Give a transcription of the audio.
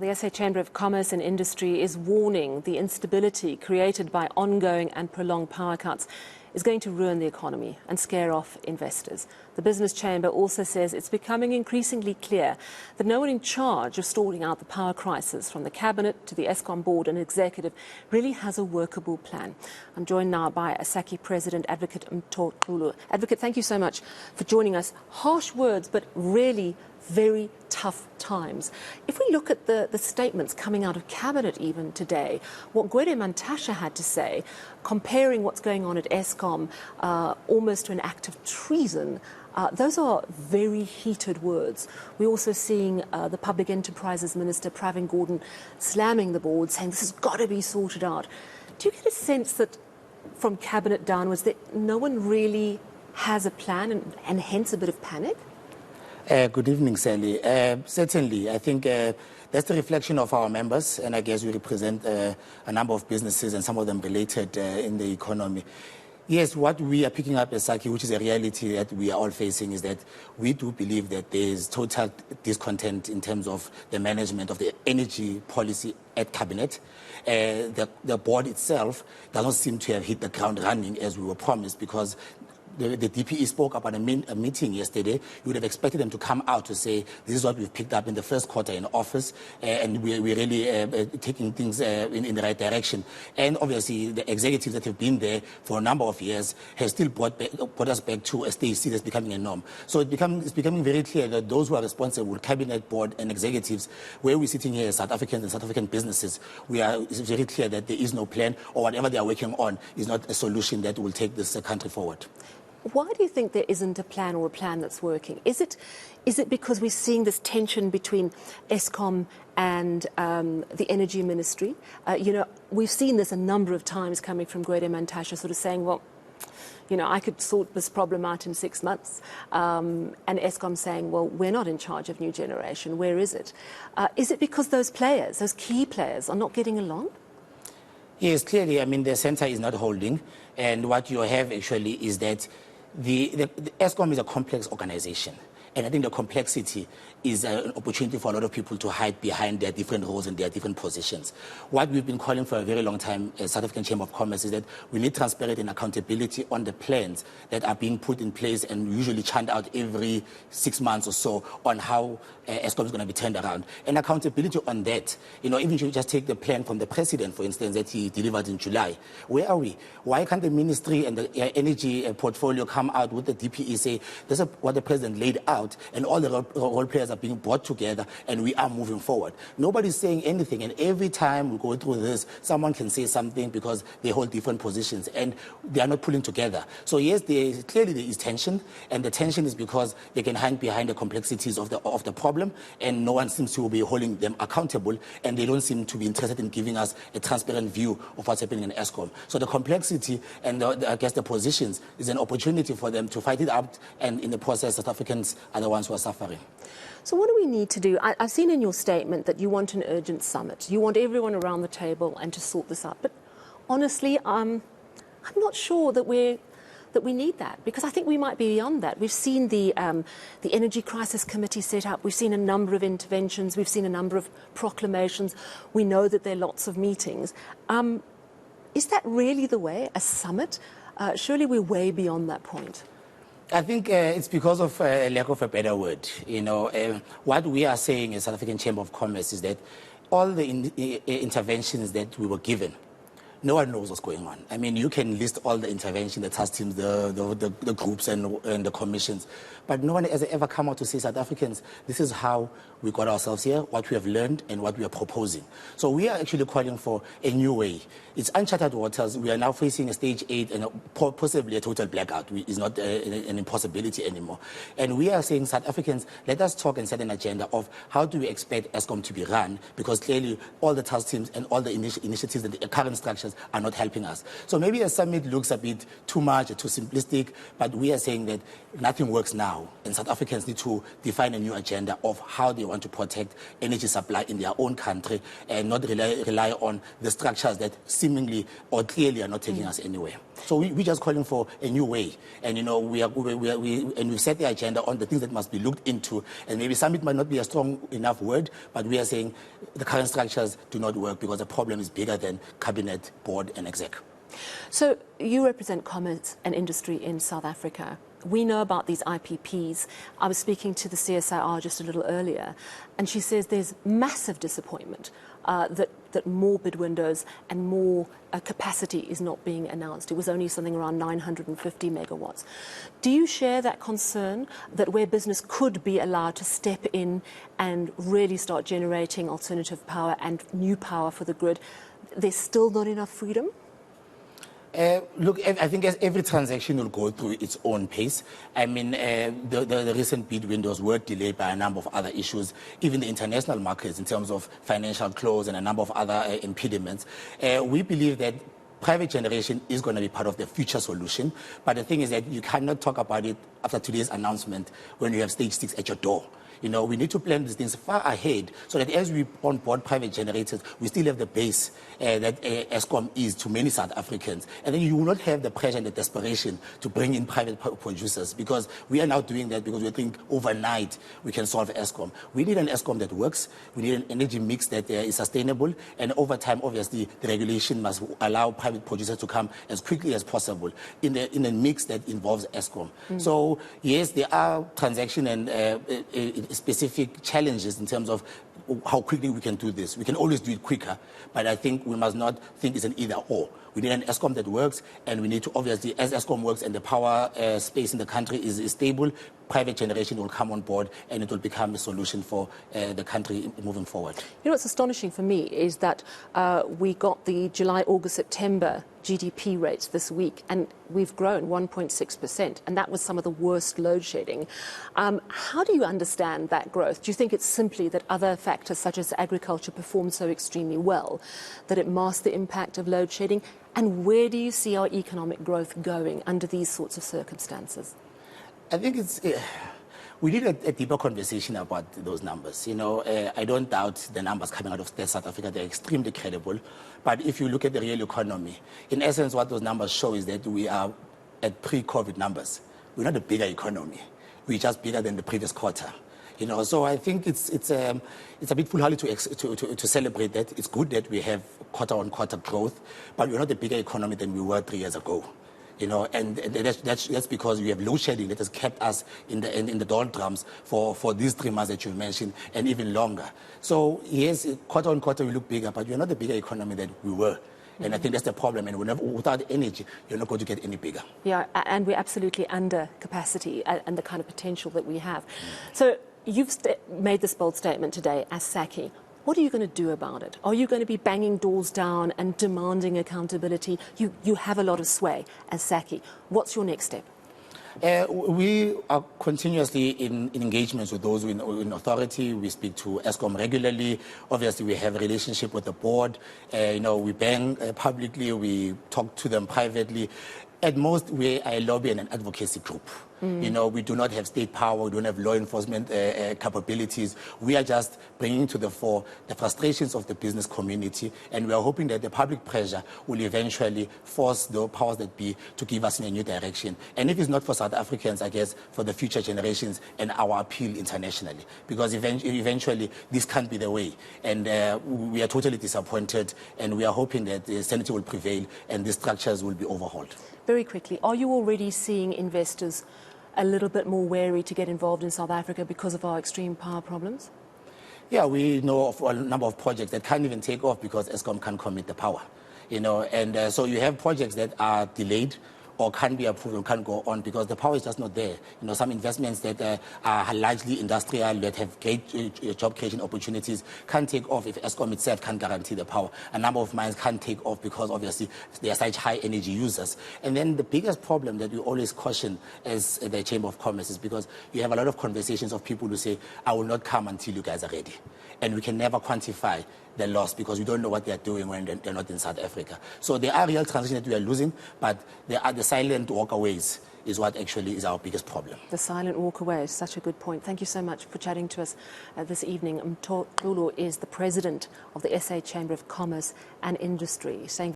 The SA Chamber of Commerce and Industry is warning the instability created by ongoing and prolonged power cuts is going to ruin the economy and scare off investors. The Business Chamber also says it's becoming increasingly clear that no one in charge of sorting out the power crisis, from the Cabinet to the Eskom board and executive, really has a workable plan. I'm joined now by SACCI President, Advocate Mtho Xulu. Advocate, thank you so much for joining us. Harsh words, but really very tough times. If we look at the statements coming out of Cabinet even today, what Gwede Mantashe had to say, comparing what's going on at Eskom almost to an act of treason, those are very heated words. We're also seeing the Public Enterprises Minister, Pravin Gordhan, slamming the board, saying this has got to be sorted out. Do you get a sense that from Cabinet downwards that no one really has a plan and hence a bit of panic? Good evening, Sally. Certainly, I think that's the reflection of our members, and I guess we represent a number of businesses and some of them related in the economy. Yes, what we are picking up as SACCI, which is a reality that we are all facing, is that we do believe that there is total discontent in terms of the management of the energy policy at Cabinet. The board itself doesn't seem to have hit the ground running as we were promised, because the DPE spoke about a meeting yesterday. You would have expected them to come out to say, this is what we've picked up in the first quarter in office, and we're really taking things in the right direction. And obviously, the executives that have been there for a number of years have still brought us back to a stage C that's becoming a norm. So it's becoming very clear that those who are responsible, Cabinet, board, and executives, where we're sitting here as South Africans and South African businesses, it's very clear that there is no plan, or whatever they are working on is not a solution that will take this country forward. Why do you think there isn't a plan, or a plan that's working? Is it because we're seeing this tension between Eskom and the Energy Ministry? We've seen this a number of times coming from Gwede Mantashe, sort of saying, well, I could sort this problem out in 6 months. And Eskom saying, well, we're not in charge of new generation. Where is it? Is it because those key players, are not getting along? Yes, clearly, I mean, the centre is not holding. And what you have actually is that the Eskom is a complex organization. And I think the complexity is an opportunity for a lot of people to hide behind their different roles and their different positions. What we've been calling for a very long time as South African Chamber of Commerce is that we need transparency and accountability on the plans that are being put in place and usually churned out every 6 months or so on how Eskom is going to be turned around. And accountability on that, even if you just take the plan from the president, for instance, that he delivered in July. Where are we? Why can't the ministry and the energy portfolio come out with the DPE, say, this is what the president laid out, and all the role players are being brought together and we are moving forward. Nobody's saying anything, and every time we go through this, someone can say something because they hold different positions and they are not pulling together. So yes, clearly there is tension, and the tension is because they can hide behind the complexities of the problem, and no one seems to be holding them accountable, and they don't seem to be interested in giving us a transparent view of what's happening in Eskom. So the complexity and I guess the positions is an opportunity for them to fight it out, and in the process, South Africans are the ones who are suffering. So what do we need to do? I've seen in your statement that you want an urgent summit. You want everyone around the table and to sort this out. But honestly, I'm not sure that we need that, because I think we might be beyond that. We've seen the Energy Crisis Committee set up. We've seen a number of interventions. We've seen a number of proclamations. We know that there are lots of meetings. Is that really the way, a summit? Surely we're way beyond that point. I think it's because of a lack of a better word. What we are saying as South African Chamber of Commerce is that all the interventions that we were given, no one knows what's going on. I mean, you can list all the interventions, the task teams, the groups and the commissions, but no one has ever come out to say, South Africans, this is how we got ourselves here, what we have learned, and what we are proposing. So we are actually calling for a new way. It's uncharted waters. We are now facing a stage 8 and possibly a total blackout. It's not an impossibility anymore. And we are saying, South Africans, let us talk and set an agenda of how do we expect Eskom to be run, because clearly all the task teams and all the initiatives and the current structures are not helping us. So maybe a summit looks a bit too much, too simplistic, but we are saying that nothing works now, and South Africans need to define a new agenda of how they want to protect energy supply in their own country and not rely on the structures that seemingly or clearly are not taking us anywhere. So we're just calling for a new way. And, you know, we've set the agenda on the things that must be looked into. And maybe summit might not be a strong enough word, but we are saying the current structures do not work because the problem is bigger than cabinet, board, and exec. So you represent commerce and industry in South Africa. We know about these IPPs. I was speaking to the CSIR just a little earlier, and she says there's massive disappointment that more bid windows and more capacity is not being announced. It was only something around 950 megawatts. Do you share that concern that where business could be allowed to step in and really start generating alternative power and new power for the grid, there's still not enough freedom? Look, I think as every transaction will go through its own pace. I mean, the recent bid windows were delayed by a number of other issues, even the international markets in terms of financial close and a number of other impediments. We believe that private generation is going to be part of the future solution. But the thing is that you cannot talk about it after today's announcement when you have stage 6 at your door. You know, we need to plan these things far ahead so that as we onboard private generators, we still have the base that Eskom is to many South Africans. And then you will not have the pressure and the desperation to bring in private producers, because we are now doing that because we think overnight we can solve Eskom. We need an Eskom that works. We need an energy mix that is sustainable. And over time, obviously, the regulation must allow private producers to come as quickly as possible in a mix that involves Eskom. So, yes, there are transaction and specific challenges in terms of how quickly we can do this. We can always do it quicker, but I think we must not think it's an either or. We need an Eskom that works, and we need to, obviously, as Eskom works and the power space in the country is stable, private generation will come on board and it will become a solution for the country moving forward. You know what's astonishing for me is that we got the July, August, September GDP rates this week, and we've grown 1.6%, and that was some of the worst load shedding. How do you understand that growth? Do you think it's simply that other factors such as agriculture performed so extremely well that it masked the impact of load shedding? And where do you see our economic growth going under these sorts of circumstances? I think we need a deeper conversation about those numbers. You know, I don't doubt the numbers coming out of South Africa. They're extremely credible. But if you look at the real economy, in essence, what those numbers show is that we are at pre-COVID numbers. We're not a bigger economy. We're just bigger than the previous quarter. You know, so I think it's a bit foolhardy to celebrate that. It's good that we have quarter-on-quarter growth, but we're not a bigger economy than we were 3 years ago. You know, and that's because we have load shedding that has kept us in the doldrums for these 3 months that you mentioned, and even longer. So yes, quarter on quarter we look bigger, but we're not the bigger economy than we were. And I think that's the problem. And without energy, you're not going to get any bigger. Yeah, and we're absolutely under capacity and the kind of potential that we have. So you've made this bold statement today as SACCI. What are you going to do about it? Are you going to be banging doors down and demanding accountability? You have a lot of sway as SACCI. What's your next step? We are continuously in engagements with those in authority. We speak to Eskom regularly. Obviously, we have a relationship with the board. You know, we bang publicly. We talk to them privately. At most, we are a lobby and an advocacy group. You know, we do not have state power, we don't have law enforcement capabilities. We are just bringing to the fore the frustrations of the business community, and we are hoping that the public pressure will eventually force the powers that be to give us in a new direction. And if it's not for South Africans, I guess for the future generations and our appeal internationally, because eventually this can't be the way. And we are totally disappointed, and we are hoping that the sanity will prevail and the structures will be overhauled. Very quickly, are you already seeing investors a little bit more wary to get involved in South Africa because of our extreme power problems? Yeah, we know of a number of projects that can't even take off because Eskom can't commit the power. You know, and so you have projects that are delayed or can't be approved or can't go on because the power is just not there. You know, some investments that are largely industrial, that have great job creation opportunities, can't take off if Eskom itself can't guarantee the power. A number of mines can't take off because obviously they are such high energy users. And then the biggest problem that we always caution as the Chamber of Commerce is because you have a lot of conversations of people who say, I will not come until you guys are ready. And we can never quantify the loss because we don't know what they are doing when they're not in South Africa. So there are real transitions that we are losing, but there are the silent walkaways is what actually is our biggest problem. The silent walkaway is such a good point. Thank you so much for chatting to us this evening. Mtho Xulu is the president of the SA Chamber of Commerce and Industry. Saying